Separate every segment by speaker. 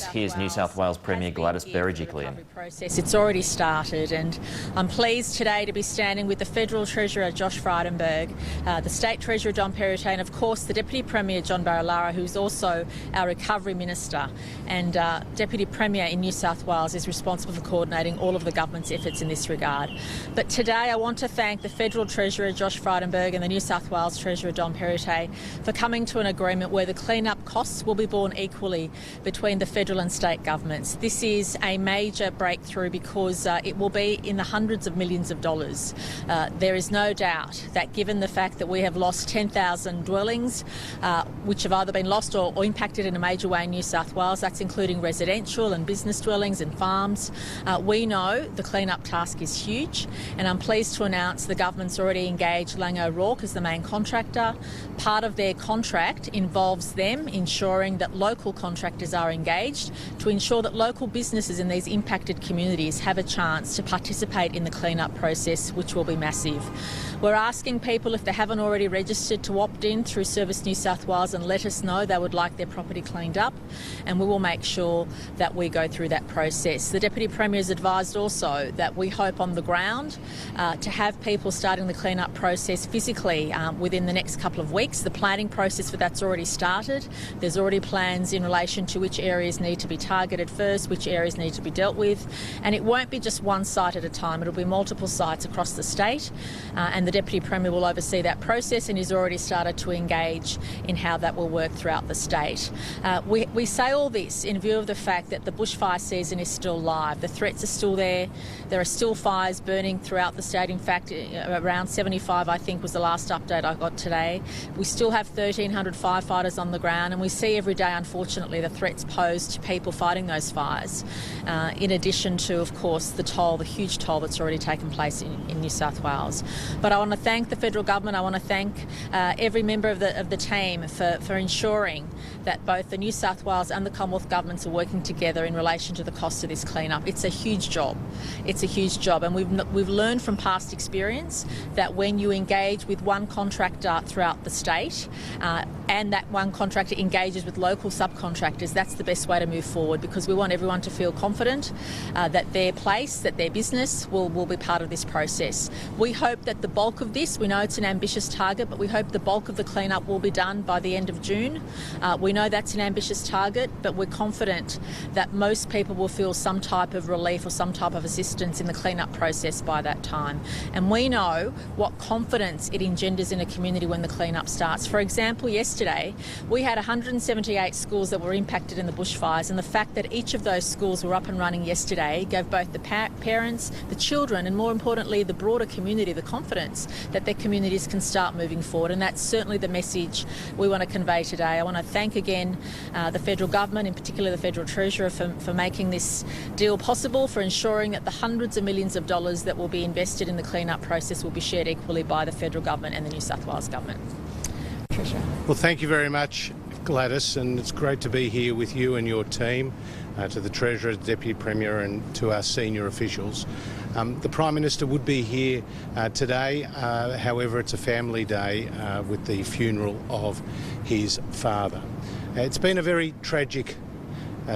Speaker 1: Here's New South Wales Premier Gladys Berejiklian.
Speaker 2: It's already started, and I'm pleased today to be standing with the Federal Treasurer Josh Frydenberg, the State Treasurer Don Perrottet, and of course the Deputy Premier John Barilaro, who's also our Recovery Minister, and Deputy Premier in New South Wales is responsible for coordinating all of the government's efforts in this regard. But today I want to thank the Federal Treasurer Josh Frydenberg and the New South Wales Treasurer Don Perrottet for coming to an agreement where the clean-up costs will be borne equally between the federal and state governments. This is a major breakthrough because it will be in the hundreds of millions of dollars. There is no doubt that given the fact that we have lost 10,000 dwellings, which have either been lost or impacted in a major way in New South Wales, that's including residential and business dwellings and farms, we know the clean-up task is huge, and I'm pleased to announce the government's already engaged Lang O'Rourke as the main contractor. Part of their contract involves them ensuring that local contractors are engaged to ensure that local businesses in these impacted communities have a chance to participate in the clean-up process, which will be massive. We're asking people, if they haven't already registered, to opt in through Service New South Wales and let us know they would like their property cleaned up, and we will make sure that we go through that process. The Deputy Premier has advised also that we hope on the ground to have people starting the clean-up process physically within the next couple of weeks. The planning process for that's already started. There's already plans in relation to which areas need to be targeted first, which areas need to be dealt with, and it won't be just one site at a time. It'll be multiple sites across the state, and the Deputy Premier will oversee that process and has already started to engage in how that will work throughout the state. We say all this in view of the fact that the bushfire season is still live. The threats are still there. There are still fires burning throughout the state. In fact, around 75, I think, was the last update I got today. We still have 1,300 firefighters on the ground, and we see every day, unfortunately, the threats posed to people fighting those fires, in addition to, of course, the huge toll that's already taken place in New South Wales. But I want to thank the federal government. I want to thank every member of the team for ensuring that both the New South Wales and the Commonwealth governments are working together in relation to the cost of this clean-up. It's a huge job. It's a huge job, and we've learned from past experience that when you engage with one contractor throughout the state, and that one contractor engages with local subcontractors, that's the best way to move forward, because we want everyone to feel confident that their place, that their business will be part of this process. We hope that the bulk of this, we know it's an ambitious target, but we hope the bulk of the clean-up will be done by the end of June. We know that's an ambitious target, but we're confident that most people will feel some type of relief or some type of assistance in the clean-up process by that time. And we know what confidence it engenders in a community when the clean-up starts. For example, yesterday we had 178 schools that were impacted in the bushfires, and the fact that each of those schools were up and running yesterday gave both the parents, the children, and more importantly the broader community the confidence that their communities can start moving forward, and that's certainly the message we want to convey today. I want to thank again the federal government, in particular the Federal Treasurer, for making this deal possible, for ensuring that the hundreds of millions of dollars that will be invested in the clean-up process will be shared equally by the federal government and the New South Wales government. Treasurer.
Speaker 3: Well, thank you very much, Gladys, and it's great to be here with you and your team, to the Treasurer, the Deputy Premier, and to our senior officials. The Prime Minister would be here today, however it's a family day with the funeral of his father. It's been a very tragic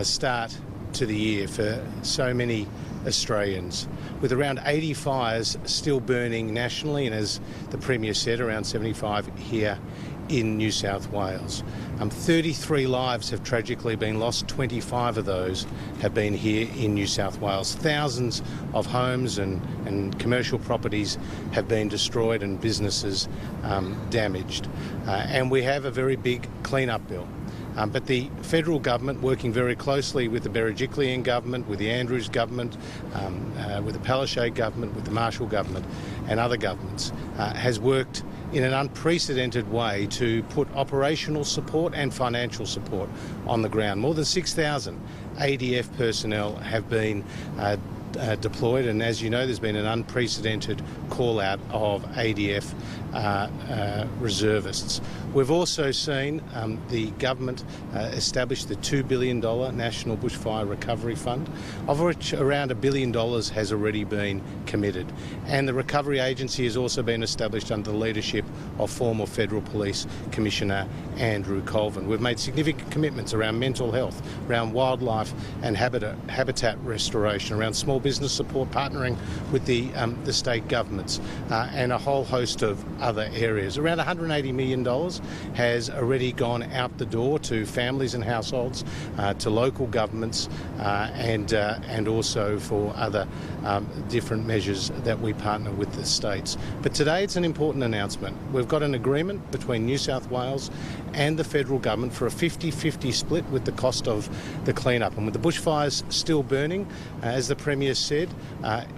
Speaker 3: start to the year for so many Australians, with around 80 fires still burning nationally, and as the Premier said, around 75 here in New South Wales. 33 lives have tragically been lost. 25 of those have been here in New South Wales. Thousands of homes and commercial properties have been destroyed and businesses damaged. And we have a very big clean-up bill. But the federal government, working very closely with the Berejiklian government, with the Andrews government, with the Palaszczuk government, with the Marshall government and other governments, has worked in an unprecedented way to put operational support and financial support on the ground. More than 6,000 ADF personnel have been deployed, and as you know, there's been an unprecedented call out of ADF reservists. We've also seen the government establish the $2 billion National Bushfire Recovery Fund, of which around $1 billion has already been committed. And the Recovery Agency has also been established under the leadership of former Federal Police Commissioner Andrew Colvin. We've made significant commitments around mental health, around wildlife and habitat restoration, around small business support, partnering with the state governments, and a whole host of other areas. Around $180 million has already gone out the door to families and households, to local governments, and also for other different measures that we partner with the states. But today it's an important announcement. We've got an agreement between New South Wales and the federal government for a 50-50 split with the cost of the clean-up. And with the bushfires still burning, as the Premier said,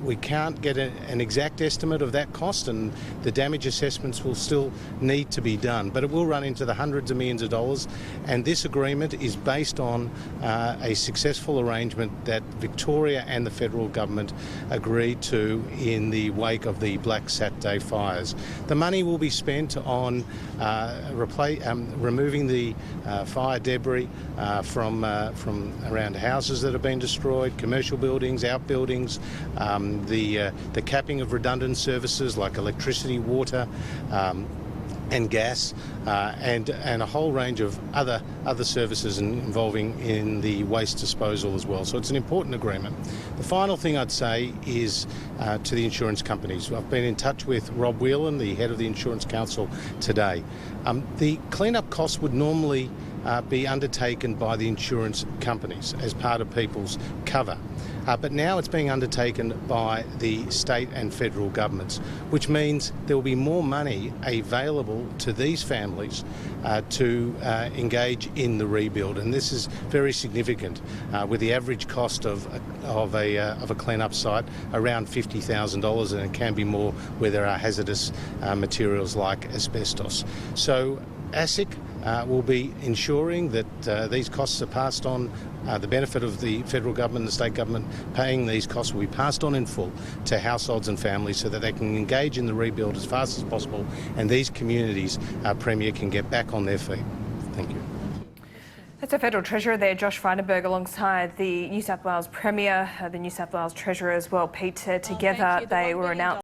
Speaker 3: we can't get an exact estimate of that cost, and the damage assessments will still need to be done. But it will run into the hundreds of millions of dollars, and this agreement is based on a successful arrangement that Victoria and the federal government agreed to in the wake of the Black Saturday fires. The money will be spent on removing the fire debris from around houses that have been destroyed, commercial buildings, outbuildings, the capping of redundant services like electricity, water, and gas, and a whole range of other services involving in the waste disposal as well. So it's an important agreement. The final thing I'd say is to the insurance companies. I've been in touch with Rob Whelan, the head of the Insurance Council, today. The clean-up costs would normally be undertaken by the insurance companies as part of people's cover. But now it's being undertaken by the state and federal governments, which means there will be more money available to these families to engage in the rebuild. And this is very significant, with the average cost of a clean-up site around $50,000, and it can be more where there are hazardous materials like asbestos. So ASIC will be ensuring that these costs are passed on. The benefit of the federal government and the state government paying these costs will be passed on in full to households and families so that they can engage in the rebuild as fast as possible, and these communities, Premier, can get back on their feet. Thank you.
Speaker 4: That's a Federal Treasurer there, Josh Frydenberg, alongside the New South Wales Premier, the New South Wales Treasurer as well, Pete. Together they were announced